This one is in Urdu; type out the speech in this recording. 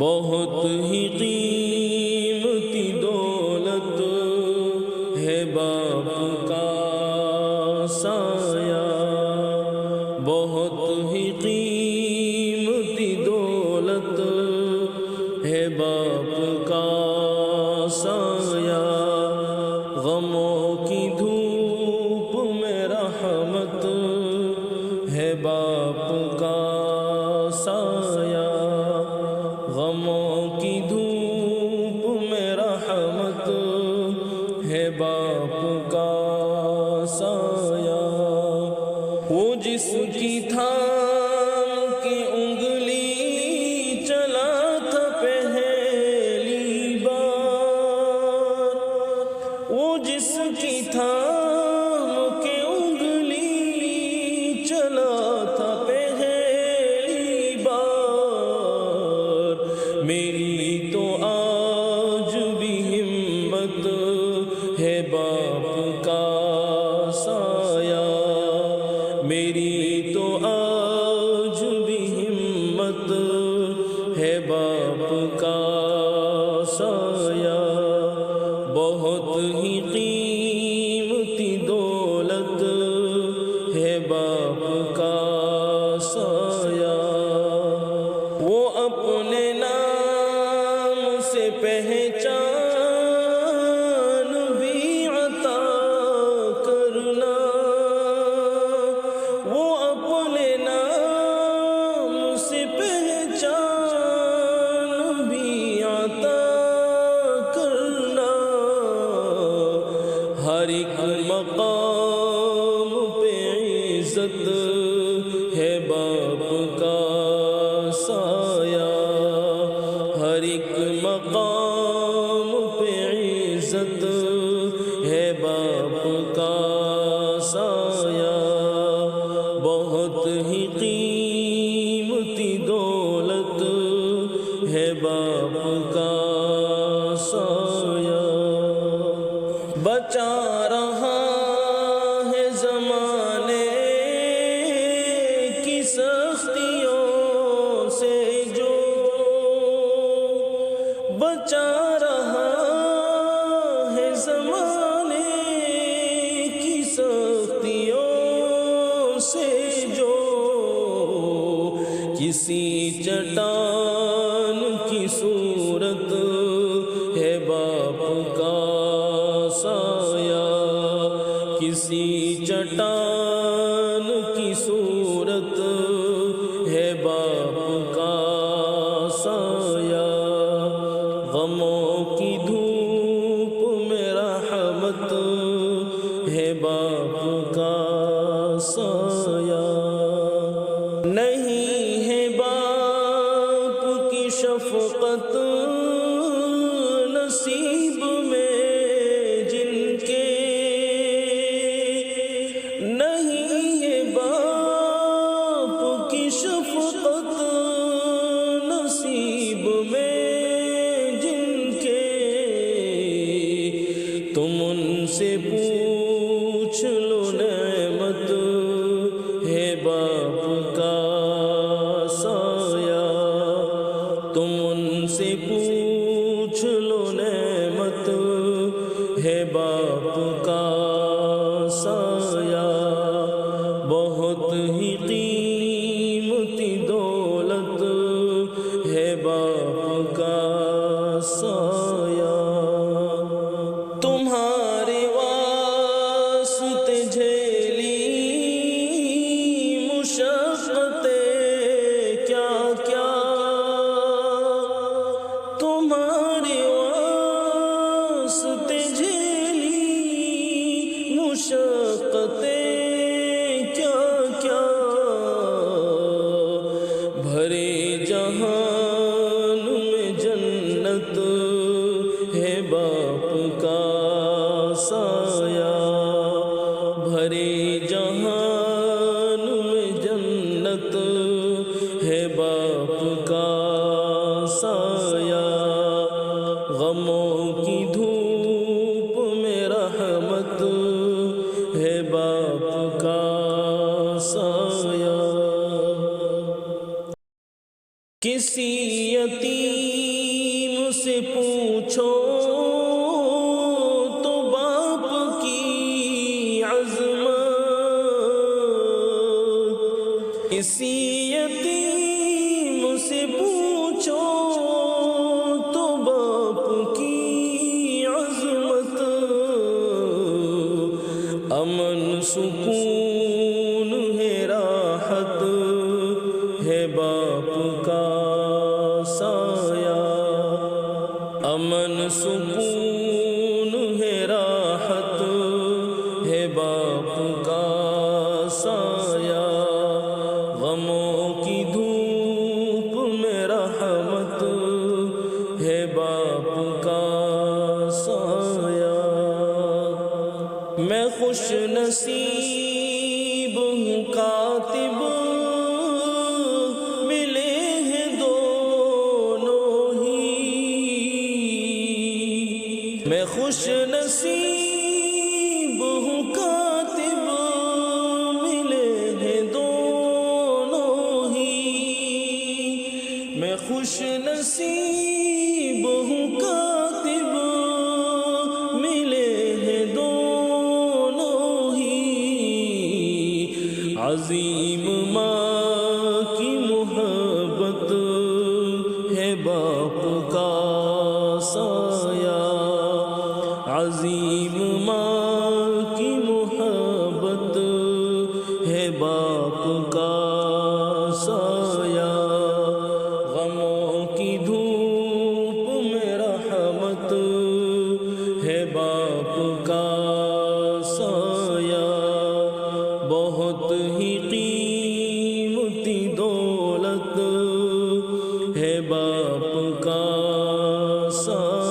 بہت ہی قیمتی دولت ہے باپ کا سایہ، بہت ہی قیمتی دولت ہے باپ کا سایہ، غموں کی دھوپ میں رحمت ہے باپ کا سایہ، غموں کی دھوپ میں رحمت ہے باپ کا سایہ، وہ جس کی تھام کی انگلی چلا تھا پہلی بار، وہ جس کی تھام کی انگلی چلا تھا پہلی بار، میری تو آج بھی ہمت ہے باپ کا سایہ، میری تو آج بھی ہمت ہے باپ کا سایہ، بہت ہی قیمتی دولت ہے باپ کا سایہ، وہ اپنے نام سے پہچان بھی عطا کرنا، وہ اپنے نام سے پہچان بھی عطا کرنا، ہر ایک مقام پہ عزت ہے باپ کا سایہ، ہر ایک مقام پہ عزت ہے باپ کا سایہ، بہت ہی قیمتی دولت ہے باپ کا سایہ، بچا رہا ہے زمانے کی سختیوں سے جو، بچا رہا ہے زمانے کی سختیوں سے جو، کسی چٹان کی صورت ہے باپ کا سایہ، کسی چٹان کی صورت ہے باپ کا سایہ، غموں کی دھوپ میں رحمت ہے باپ کا سایہ، نہیں ہے باپ کی شفقت نصیب میں جن کے، نہیں ہے باپ کی شفقت نصیب میں جن کے، تم ان سے پوچھ لو نعمت ہے باپ کا سایہ، تم ان سے پوچھ لو نعمت ہے باپ کا سایہ، بہت ہی قیمتی دولت ہے باپ کا سایہ، تمہارے واسطے جھیلی مشقتیں کیا کیا، تمہارے واسطے جھیلی مشقتیں کیا کیا، کسی یتیم سے پوچھو تو باپ کی عظمت، کسی یتیم سے پوچھو تو باپ کی عظمت، امن سکون ہے راحت ہے باپ کا سایہ، امن سکون ہے راحت ہے باپ کا سایہ، غموں کی دھوپ میں رحمت ہے باپ کا سایہ۔ میں خوش نصیب ہوں کاتب ملے ہیں دونوں ہی، میں خوش نصیب ہوں کاتب ملے ہیں دونوں ہی، میں خوش نصیب ہوں کاتب ملے ہیں دونوں ہی، عظیم ماں کی محبت ہے باپ کا سایہ، عظیم ماں کی محبت ہے باپ کا سایہ، غموں کی دھوپ میں رحمت ہے باپ کا سایہ، بہت ہی قیمتی دولت ہے باپ کا سایہ۔